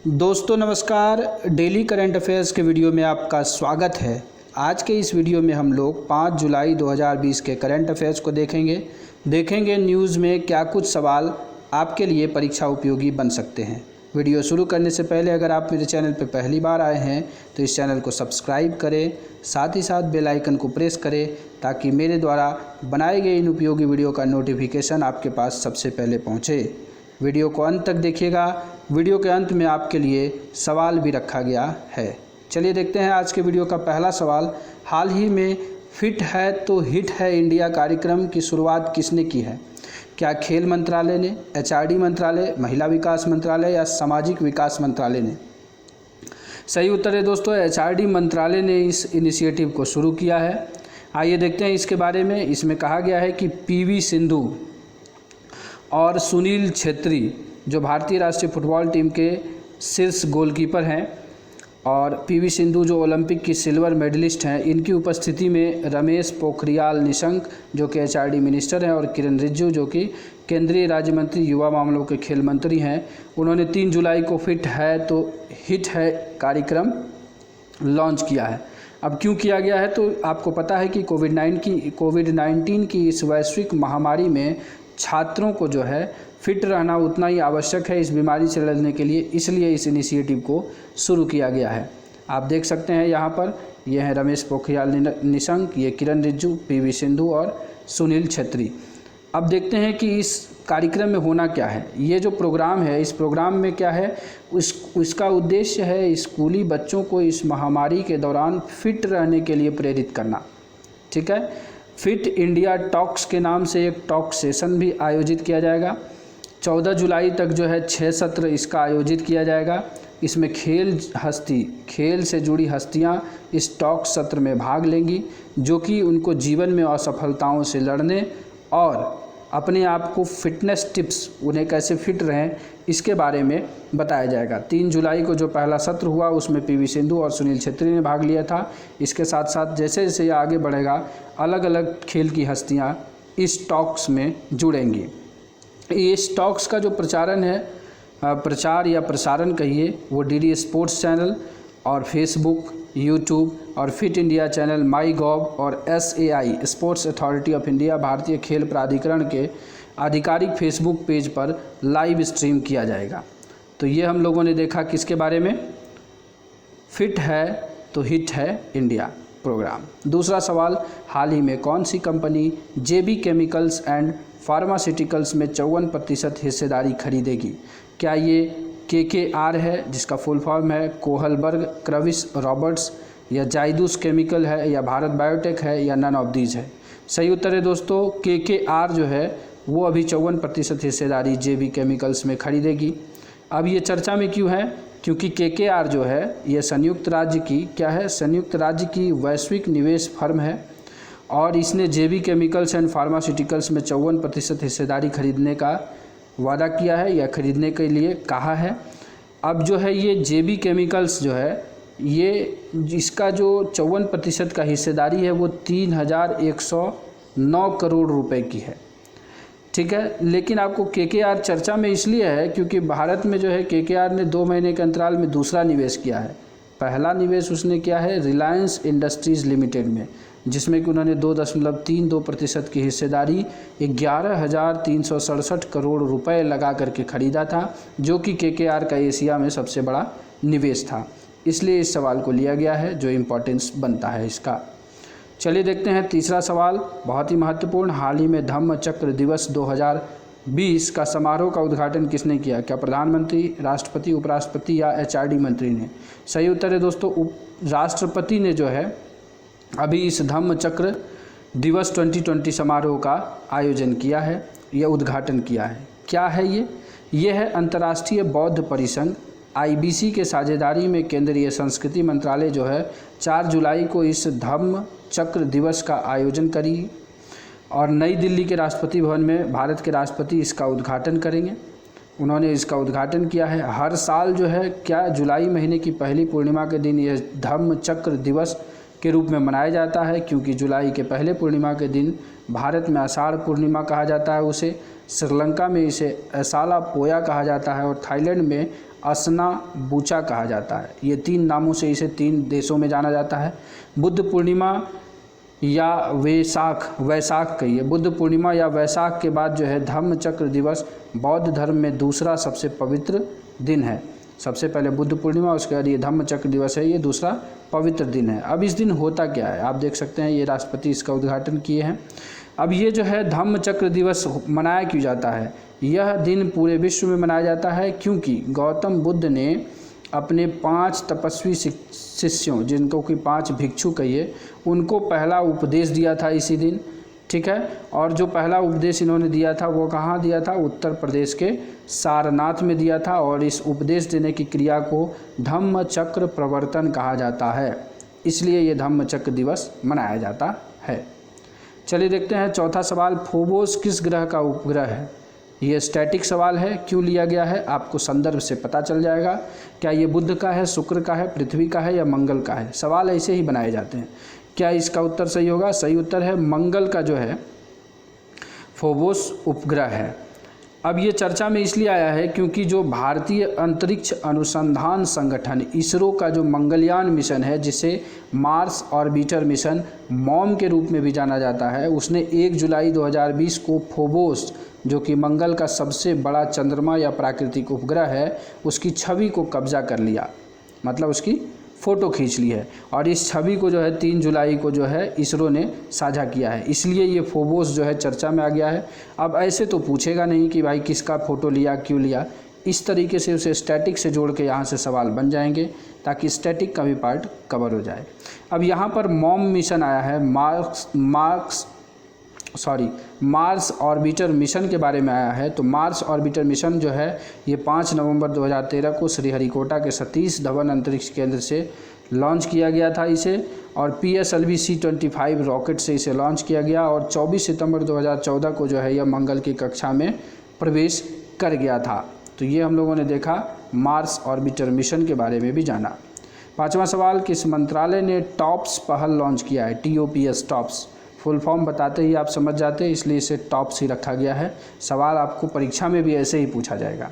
दोस्तों नमस्कार। Daily current affairs के वीडियो में आपका स्वागत है। आज के इस वीडियो में हम लोग 5 जुलाई 2020 के करंट अफेयर्स को देखेंगे न्यूज़ में क्या कुछ सवाल आपके लिए परीक्षा उपयोगी बन सकते हैं। वीडियो शुरू करने से पहले अगर आप मेरे चैनल पर पहली बार आए हैं तो इस चैनल को सब्सक्राइब करें, साथ ही साथ बेल आइकन को प्रेस करें ताकि मेरे द्वारा बनाए गए इन उपयोगी वीडियो का नोटिफिकेशन आपके पास सबसे पहले पहुँचे। वीडियो को अंत तक देखिएगा। वीडियो के अंत में आपके लिए सवाल भी रखा गया है। चलिए देखते हैं आज के वीडियो का पहला सवाल। हाल ही में फिट है तो हिट है इंडिया कार्यक्रम की शुरुआत किसने की है? क्या खेल मंत्रालय ने, एचआरडी मंत्रालय, महिला विकास मंत्रालय या सामाजिक विकास मंत्रालय ने? सही उत्तर है दोस्तों, एचआरडी मंत्रालय ने इस इनिशिएटिव को शुरू किया है। आइए देखते हैं इसके बारे में। इसमें कहा गया है कि पीवी सिंधु और सुनील छेत्री जो भारतीय राष्ट्रीय फुटबॉल टीम के शीर्ष गोलकीपर हैं और पीवी सिंधु जो ओलंपिक की सिल्वर मेडलिस्ट हैं, इनकी उपस्थिति में रमेश पोखरियाल निशंक जो कि एचआरडी मिनिस्टर हैं और किरण रिजिजू जो कि केंद्रीय राज्य मंत्री युवा मामलों के खेल मंत्री हैं, उन्होंने 3 जुलाई को फिट है तो हिट है कार्यक्रम लॉन्च किया है। अब क्यों किया गया है तो आपको पता है कि कोविड-19 की इस वैश्विक महामारी में छात्रों को जो है फिट रहना उतना ही आवश्यक है इस बीमारी से लड़ने के लिए, इसलिए इस इनिशिएटिव को शुरू किया गया है। आप देख सकते हैं यहाँ पर ये हैं रमेश पोखरियाल निशंक, ये किरण रिजिजू, पीवी सिंधु और सुनील छेत्री। अब देखते हैं कि इस कार्यक्रम में होना क्या है। ये जो प्रोग्राम है, इस प्रोग्राम में क्या है, इसका उद्देश्य है स्कूली बच्चों को इस महामारी के दौरान फिट रहने के लिए प्रेरित करना। ठीक है, फिट इंडिया टॉक्स के नाम से एक टॉक सेशन भी आयोजित किया जाएगा। 14 जुलाई तक जो है 6 सत्र इसका आयोजित किया जाएगा। इसमें खेल से जुड़ी हस्तियां इस टॉक सत्र में भाग लेंगी जो कि उनको जीवन में असफलताओं से लड़ने और अपने आप को फिटनेस टिप्स, उन्हें कैसे फिट रहें, इसके बारे में बताया जाएगा। 3 जुलाई को जो पहला सत्र हुआ उसमें पीवी सिंधु और सुनील छेत्री ने भाग लिया था। इसके साथ साथ जैसे जैसे ये आगे बढ़ेगा अलग अलग खेल की हस्तियां इस टॉक्स में जुड़ेंगी। इस टॉक्स का जो प्रचार या प्रसारण कहिए, वो डीडी स्पोर्ट्स चैनल और फेसबुक, यूट्यूब और फिट इंडिया चैनल, माई गॉव और SAI sports authority of India भारतीय खेल प्राधिकरण के आधिकारिक फेसबुक पेज पर लाइव स्ट्रीम किया जाएगा। तो ये हम लोगों ने देखा किसके बारे में, फिट है तो हिट है इंडिया प्रोग्राम। दूसरा सवाल, हाल ही में कौन सी company JB Chemicals and Pharmaceuticals में 54% हिस्सेदारी खरीदेगी? क्या ये KKR है जिसका फुल फॉर्म है कोहलबर्ग क्रविस रॉबर्ट्स, या जाइडस केमिकल है, या भारत बायोटेक है, या नन ऑफ दीज है? सही उत्तर है दोस्तों, KKR जो है वो अभी 54% हिस्सेदारी JB केमिकल्स में खरीदेगी। अब ये चर्चा में क्यों है? क्योंकि KKR जो है ये संयुक्त राज्य की वैश्विक निवेश फर्म है और इसने JB केमिकल्स एंड फार्मास्यूटिकल्स में 54% हिस्सेदारी खरीदने का वादा किया है या खरीदने के लिए कहा है। अब जो है ये JB केमिकल्स जो है ये इसका जो 54% का हिस्सेदारी है वो 3109 करोड़ रुपए की है। ठीक है, लेकिन आपको KKR चर्चा में इसलिए है क्योंकि भारत में जो है KKR ने 2 महीने के अंतराल में दूसरा निवेश किया है। पहला निवेश उसने किया है रिलायंस इंडस्ट्रीज़ लिमिटेड में, जिसमें कि उन्होंने 2.32% की हिस्सेदारी 11,367 करोड़ रुपए लगा करके ख़रीदा था, जो कि KKR का एशिया में सबसे बड़ा निवेश था। इसलिए इस सवाल को लिया गया है, जो इम्पोर्टेंस बनता है इसका। चलिए देखते हैं तीसरा सवाल, बहुत ही महत्वपूर्ण। हाल ही में धम्म चक्र दिवस 2020 का समारोह का उद्घाटन किसने किया? क्या प्रधानमंत्री, राष्ट्रपति, उपराष्ट्रपति या HRD मंत्री ने? सही उत्तर है दोस्तों, राष्ट्रपति ने जो है अभी इस धम्म चक्र दिवस 2020 समारोह का आयोजन किया है या उद्घाटन किया है। क्या है ये? ये है अंतर्राष्ट्रीय बौद्ध परिसंघ IBC के साझेदारी में केंद्रीय संस्कृति मंत्रालय जो है 4 जुलाई को इस धम्म चक्र दिवस का आयोजन करी और नई दिल्ली के राष्ट्रपति भवन में भारत के राष्ट्रपति इसका उद्घाटन करेंगे। उन्होंने इसका उद्घाटन किया है। हर साल जो है क्या जुलाई महीने की पहली पूर्णिमा के दिन यह धम्म चक्र दिवस के रूप में मनाया जाता है, क्योंकि जुलाई के पहले पूर्णिमा के दिन भारत में आषाढ़ पूर्णिमा कहा जाता है उसे। श्रीलंका में इसे एसाला पोया कहा जाता है और थाईलैंड में असना बूचा कहा जाता है। ये 3 नामों से इसे 3 देशों में जाना जाता है। बुद्ध पूर्णिमा या वैसाख कहिए, बुद्ध पूर्णिमा या वैसाख के बाद जो है धम्म चक्र दिवस बौद्ध धर्म में दूसरा सबसे पवित्र दिन है। सबसे पहले बुद्ध पूर्णिमा, उसके बाद ये धम्म चक्र दिवस है, ये दूसरा पवित्र दिन है। अब इस दिन होता क्या है, आप देख सकते हैं ये राष्ट्रपति इसका उद्घाटन किए हैं। अब ये जो है धम्म चक्र दिवस मनाया क्यों जाता है? यह दिन पूरे विश्व में मनाया जाता है क्योंकि गौतम बुद्ध ने अपने 5 तपस्वी शिष्यों, जिनको कि 5 भिक्षु कहिए, उनको पहला उपदेश दिया था इसी दिन, ठीक है। और जो पहला उपदेश इन्होंने दिया था वो कहाँ दिया था? उत्तर प्रदेश के सारनाथ में दिया था। और इस उपदेश देने की क्रिया को धम्म चक्र प्रवर्तन कहा जाता है, इसलिए ये धम्म चक्र दिवस मनाया जाता है। चलिए देखते हैं चौथा सवाल, फोबोस किस ग्रह का उपग्रह है? ये स्टैटिक सवाल है, क्यों लिया गया है आपको संदर्भ से पता चल जाएगा। क्या ये बुध का है, शुक्र का है, पृथ्वी का है या मंगल का है? सवाल ऐसे ही बनाए जाते हैं। क्या इसका उत्तर सही होगा? सही उत्तर है मंगल का जो है फोबोस उपग्रह है। अब ये चर्चा में इसलिए आया है क्योंकि जो भारतीय अंतरिक्ष अनुसंधान संगठन इसरो का जो मंगलयान मिशन है, जिसे मार्स ऑर्बिटर मिशन मॉम के रूप में भी जाना जाता है, उसने 1 जुलाई 2020 को फोबोस, जो कि मंगल का सबसे बड़ा चंद्रमा या प्राकृतिक उपग्रह है, उसकी छवि को कब्जा कर लिया, मतलब उसकी फ़ोटो खींच ली है। और इस छवि को जो है 3 जुलाई को जो है इसरो ने साझा किया है, इसलिए ये फोबोस जो है चर्चा में आ गया है। अब ऐसे तो पूछेगा नहीं कि भाई किसका फ़ोटो लिया, क्यों लिया, इस तरीके से उसे स्टैटिक से जोड़ के यहाँ से सवाल बन जाएंगे ताकि स्टैटिक का भी पार्ट कवर हो जाए। अब यहाँ पर मॉम मिशन आया है, मार्स ऑर्बिटर मिशन के बारे में आया है। तो मार्स ऑर्बिटर मिशन जो है ये 5 नवंबर 2013 को श्रीहरिकोटा के सतीश धवन अंतरिक्ष केंद्र से लॉन्च किया गया था इसे, और PSLV C-25 रॉकेट से इसे लॉन्च किया गया और 24 सितंबर 2014 को जो है यह मंगल की कक्षा में प्रवेश कर गया था। तो ये हम लोगों ने देखा, मार्स ऑर्बिटर मिशन के बारे में भी जाना। 5वां सवाल, किस मंत्रालय ने टॉप्स पहल लॉन्च किया है? TOPS, टॉप्स फुल फॉर्म बताते ही आप समझ जाते हैं, इसलिए इसे टॉप्स ही रखा गया है। सवाल आपको परीक्षा में भी ऐसे ही पूछा जाएगा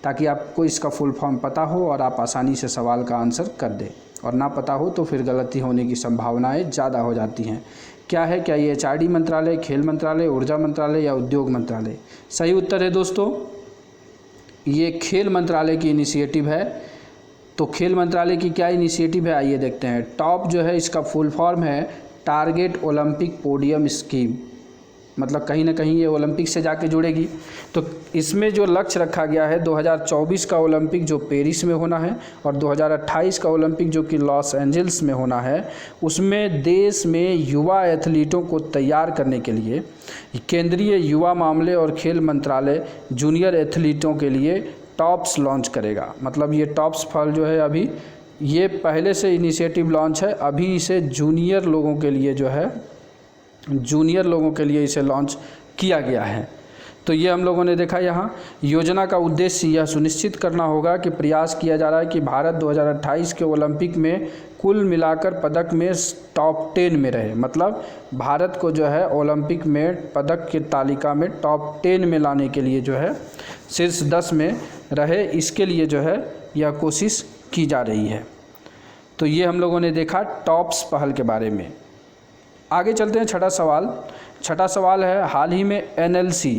ताकि आपको इसका फुल फॉर्म पता हो और आप आसानी से सवाल का आंसर कर दें, और ना पता हो तो फिर गलती होने की संभावनाएं ज़्यादा हो जाती हैं। क्या है? क्या ये HRD मंत्रालय, खेल मंत्रालय, ऊर्जा मंत्रालय या उद्योग मंत्रालय? सही उत्तर है दोस्तों, ये खेल मंत्रालय की इनिशिएटिव है। तो खेल मंत्रालय की क्या इनिशिएटिव है, आइए देखते हैं। टॉप जो है इसका फुल फॉर्म है टारगेट ओलंपिक पोडियम स्कीम, मतलब कहीं ना कहीं ये ओलंपिक से जाके जुड़ेगी। तो इसमें जो लक्ष्य रखा गया है 2024 का ओलंपिक जो पेरिस में होना है और 2028 का ओलंपिक जो कि लॉस एंजल्स में होना है, उसमें देश में युवा एथलीटों को तैयार करने के लिए केंद्रीय युवा मामले और खेल मंत्रालय जूनियर एथलीटों के लिए टॉप्स लॉन्च करेगा। मतलब ये टॉप्स फल जो है अभी ये पहले से इनिशिएटिव लॉन्च है, अभी इसे जूनियर लोगों के लिए जो है इसे लॉन्च किया गया है। तो ये हम लोगों ने देखा यहाँ। योजना का उद्देश्य यह सुनिश्चित करना होगा कि प्रयास किया जा रहा है कि भारत 2028 के ओलंपिक में कुल मिलाकर पदक में टॉप 10 में रहे। मतलब भारत को जो है ओलंपिक में पदक की तालिका में टॉप 10 में लाने के लिए जो है शीर्ष 10 में रहे, इसके लिए जो है यह कोशिश की जा रही है। तो ये हम लोगों ने देखा टॉप्स पहल के बारे में। आगे चलते हैं, छठा सवाल है, हाल ही में NLC,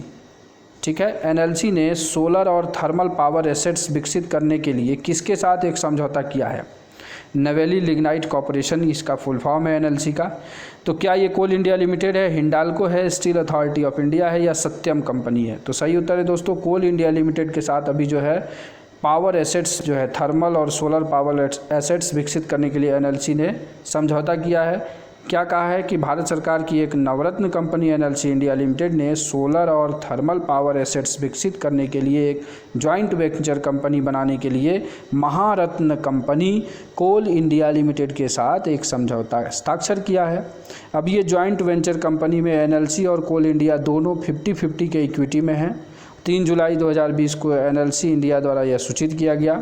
ठीक है, NLC ने सोलर और थर्मल पावर एसेट्स विकसित करने के लिए किसके साथ एक समझौता किया है? नवेली लिग्नाइट कॉरपोरेशन इसका फुल फॉर्म है NLC का। तो क्या ये कोल इंडिया लिमिटेड है, हिंडाल्को है, स्टील अथॉरिटी ऑफ इंडिया है या सत्यम कंपनी है? तो सही उत्तर है दोस्तों कोल इंडिया लिमिटेड के साथ अभी जो है पावर एसेट्स जो है थर्मल और सोलर पावर एसेट्स विकसित करने के लिए NLC ने समझौता किया है। क्या कहा है कि भारत सरकार की एक नवरत्न कंपनी NLC इंडिया लिमिटेड ने सोलर और थर्मल पावर एसेट्स विकसित करने के लिए एक जॉइंट वेंचर कंपनी बनाने के लिए महारत्न कंपनी कोल इंडिया लिमिटेड के साथ एक समझौता हस्ताक्षर किया है। अब ये जॉइंट वेंचर कंपनी में NLC और कोल इंडिया दोनों 50-50 के इक्विटी में हैं। 3 जुलाई 2020 को NLC इंडिया द्वारा यह सूचित किया गया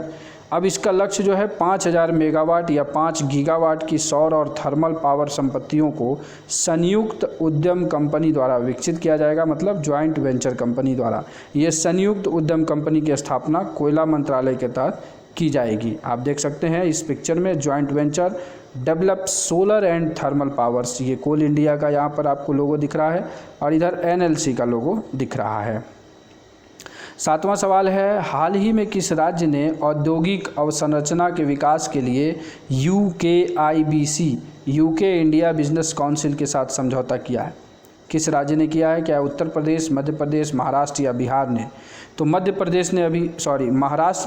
अब इसका लक्ष्य जो है 5000 मेगावाट या 5 गीगावाट की सौर और थर्मल पावर संपत्तियों को संयुक्त उद्यम कंपनी द्वारा विकसित किया जाएगा, मतलब ज्वाइंट वेंचर कंपनी द्वारा। ये संयुक्त उद्यम कंपनी की स्थापना कोयला मंत्रालय के तहत की जाएगी। आप देख सकते हैं इस पिक्चर में joint venture develop solar and thermal powers, ये कोल इंडिया का यहाँ पर आपको लोगो दिख रहा है और इधर NLC का लोगो दिख रहा है। 7वां सवाल है, हाल ही में किस राज्य ने औद्योगिक अवसंरचना के विकास के लिए UKIBC UK India business council के साथ समझौता किया है? किस राज्य ने किया है? क्या उत्तर प्रदेश, मध्य प्रदेश, महाराष्ट्र या बिहार ने? तो महाराष्ट्र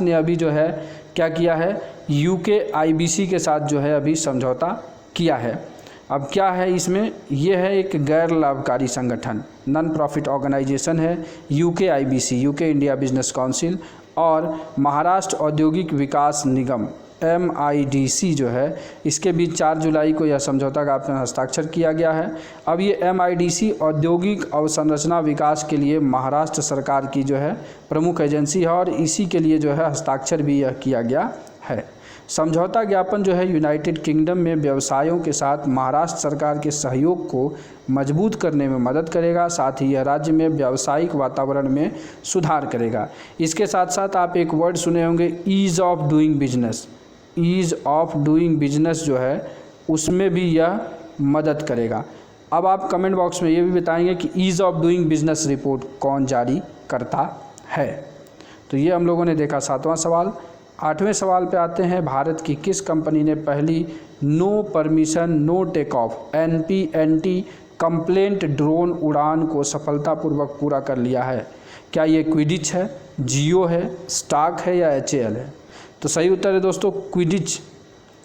ने अभी जो है क्या किया है, UKIBC के साथ जो है अभी समझौता किया है। अब क्या है इसमें, ये है एक गैर लाभकारी संगठन, नॉन प्रॉफिट ऑर्गेनाइजेशन है UKIBC UK India business council, और महाराष्ट्र औद्योगिक विकास निगम MIDC जो है, इसके बीच 4 जुलाई को यह समझौता ज्ञापन हस्ताक्षर किया गया है। अब ये MIDC औद्योगिक अवसंरचना विकास के लिए महाराष्ट्र सरकार की जो है प्रमुख एजेंसी है और इसी के लिए जो है हस्ताक्षर भी यह किया गया है। समझौता ज्ञापन जो है यूनाइटेड किंगडम में व्यवसायों के साथ महाराष्ट्र सरकार के सहयोग को मजबूत करने में मदद करेगा, साथ ही यह राज्य में व्यावसायिक वातावरण में सुधार करेगा। इसके साथ साथ आप एक वर्ड सुने होंगे, ease of doing business. Ease of doing business जो है उसमें भी यह मदद करेगा। अब आप कमेंट बॉक्स में ये भी बताएंगे कि ease of doing business report कौन जारी करता है। तो ये हम लोगों ने देखा 7वां सवाल। 8वें सवाल पे आते हैं, भारत की किस कंपनी ने पहली no permission no take off NPNT compliant drone उड़ान को सफलतापूर्वक पूरा कर लिया है? क्या ये क्विडिच है, जियो है, स्टार्क है या HAL है? तो सही उत्तर है दोस्तों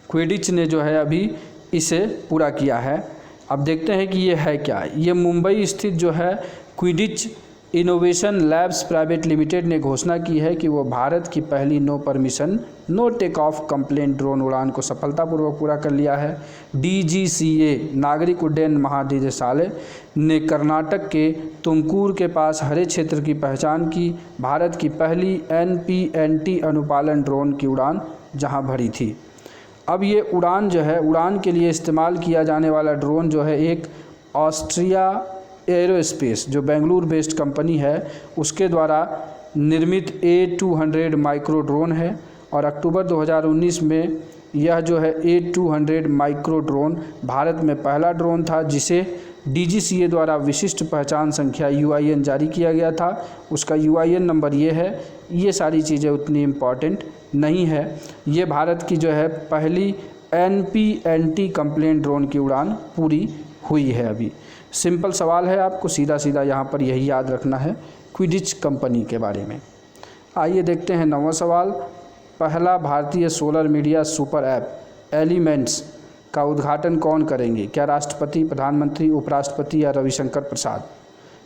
क्विडिच ने जो है अभी इसे पूरा किया है। अब देखते हैं कि ये है क्या। ये मुंबई स्थित जो है Quidich Innovation Labs Private Limited ने घोषणा की है कि वो भारत की पहली no permission no take off compliant drone उड़ान को सफलतापूर्वक पूरा कर लिया है। DGCA नागरिक उड्डयन महानिदेशालय ने कर्नाटक के तुमकुर के पास हरे क्षेत्र की पहचान की। भारत की पहली NPNT अनुपालन ड्रोन की उड़ान जहां भरी थी। अब ये उड़ान जो है, उड़ान के लिए इस्तेमाल किया जाने वाला ड्रोन जो है एक ऑस्ट्रिया एरोस्पेस जो बेंगलुरु बेस्ड कंपनी है उसके द्वारा निर्मित A200 माइक्रो ड्रोन है और अक्टूबर 2019 में यह जो है A200 माइक्रो ड्रोन भारत में पहला ड्रोन था जिसे DGCA द्वारा विशिष्ट पहचान संख्या UIN जारी किया गया था। उसका UIN नंबर ये है। ये सारी चीज़ें उतनी इम्पॉर्टेंट नहीं है। ये भारत की जो है पहली NPNT कंप्लेंट ड्रोन की उड़ान पूरी हुई है। अभी सिंपल सवाल है, आपको सीधा सीधा यहाँ पर यही याद रखना है क्विडिच कंपनी के बारे में। आइए देखते हैं 9वां सवाल। पहला भारतीय solar media super app elements का उद्घाटन कौन करेंगे? क्या राष्ट्रपति, प्रधानमंत्री, उपराष्ट्रपति या रविशंकर प्रसाद?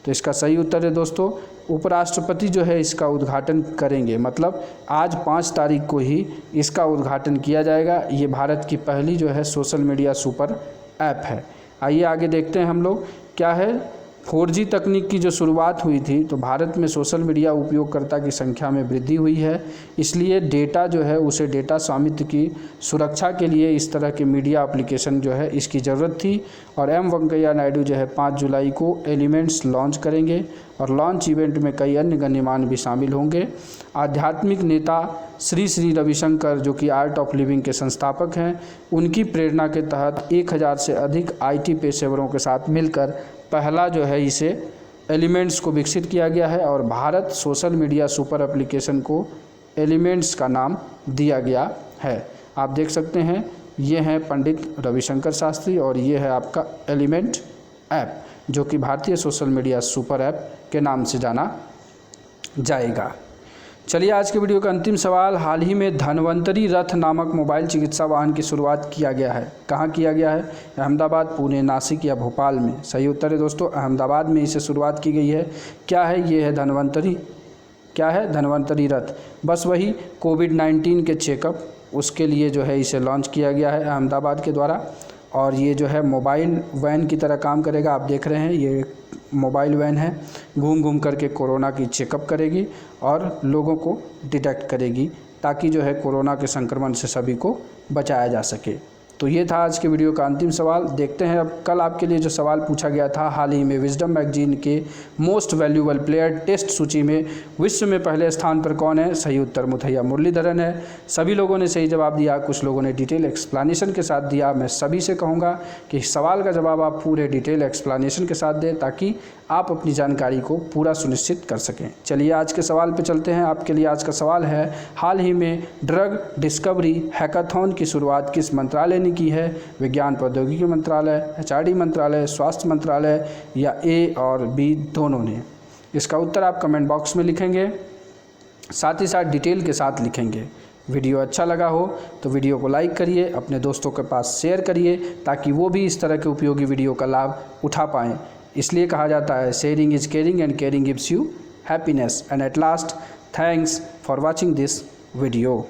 तो इसका सही उत्तर है दोस्तों उपराष्ट्रपति जो है इसका उद्घाटन करेंगे, मतलब आज 5 तारीख को ही इसका उद्घाटन किया जाएगा। ये भारत की पहली जो है सोशल मीडिया सुपर ऐप है। आइए आगे देखते हैं हम लोग क्या है। 4G तकनीक की जो शुरुआत हुई थी तो भारत में सोशल मीडिया उपयोगकर्ता की संख्या में वृद्धि हुई है, इसलिए डेटा जो है उसे डेटा स्वामित्व की सुरक्षा के लिए इस तरह के मीडिया एप्लीकेशन जो है इसकी ज़रूरत थी। और वेंकैया नायडू जो है 5 जुलाई को एलिमेंट्स लॉन्च करेंगे और लॉन्च इवेंट में कई अन्य गण्यमान्य भी शामिल होंगे। आध्यात्मिक नेता श्री श्री रविशंकर जो कि आर्ट ऑफ लिविंग के संस्थापक हैं, उनकी प्रेरणा के तहत 1000 से अधिक IT पेशेवरों के साथ मिलकर पहला जो है इसे एलिमेंट्स को विकसित किया गया है और Bharat social media super application को एलिमेंट्स का नाम दिया गया है। आप देख सकते हैं ये हैं पंडित रविशंकर शास्त्री और ये है आपका एलिमेंट ऐप जो कि भारतीय सोशल मीडिया सुपर ऐप के नाम से जाना जाएगा। चलिए आज के वीडियो का अंतिम सवाल। हाल ही में धन्वंतरी रथ नामक मोबाइल चिकित्सा वाहन की शुरुआत किया गया है। कहाँ किया गया है? अहमदाबाद, पुणे, नासिक या भोपाल में? सही उत्तर है दोस्तों अहमदाबाद में इसे शुरुआत की गई है। क्या है? ये है धन्वंतरी, क्या है? धन्वंतरी रथ। बस वही कोविड-19 के चेकअप उसके लिए जो है इसे लॉन्च किया गया है अहमदाबाद के द्वारा। और ये जो है मोबाइल वैन की तरह काम करेगा। आप देख रहे हैं ये मोबाइल वैन है, घूम घूम करके कोरोना की चेकअप करेगी और लोगों को डिटेक्ट करेगी ताकि जो है कोरोना के संक्रमण से सभी को बचाया जा सके। तो ये था आज के वीडियो का अंतिम सवाल। देखते हैं अब कल आपके लिए जो सवाल पूछा गया था हाल ही में विजडम मैगजीन के मोस्ट वैल्यूएबल प्लेयर टेस्ट सूची में विश्व में पहले स्थान पर कौन है। सही उत्तर मुथैया मुरलीधरन है। सभी लोगों ने सही जवाब दिया, कुछ लोगों ने डिटेल एक्सप्लेनेशन के साथ दिया। मैं सभी से कहूँगा कि सवाल का जवाब आप पूरे डिटेल एक्सप्लेनेशन के साथ दें ताकि आप अपनी जानकारी को पूरा सुनिश्चित कर सकें। चलिए आज के सवाल पे चलते हैं। आपके लिए आज का सवाल है, हाल ही में ड्रग डिस्कवरी हैकाथॉन की शुरुआत किस मंत्रालय ने की है। विज्ञान प्रौद्योगिकी मंत्रालय, HRD मंत्रालय, स्वास्थ्य मंत्रालय या A और B दोनों ने। इसका उत्तर आप कमेंट बॉक्स में लिखेंगे, साथ ही साथ डिटेल के साथ लिखेंगे। वीडियो अच्छा लगा हो तो वीडियो को लाइक करिए, अपने दोस्तों के पास शेयर करिए ताकि वो भी इस तरह के उपयोगी वीडियो का लाभ उठा पाएँ। इसलिए कहा जाता है sharing is caring and caring gives you happiness. And at last, thanks for watching this video.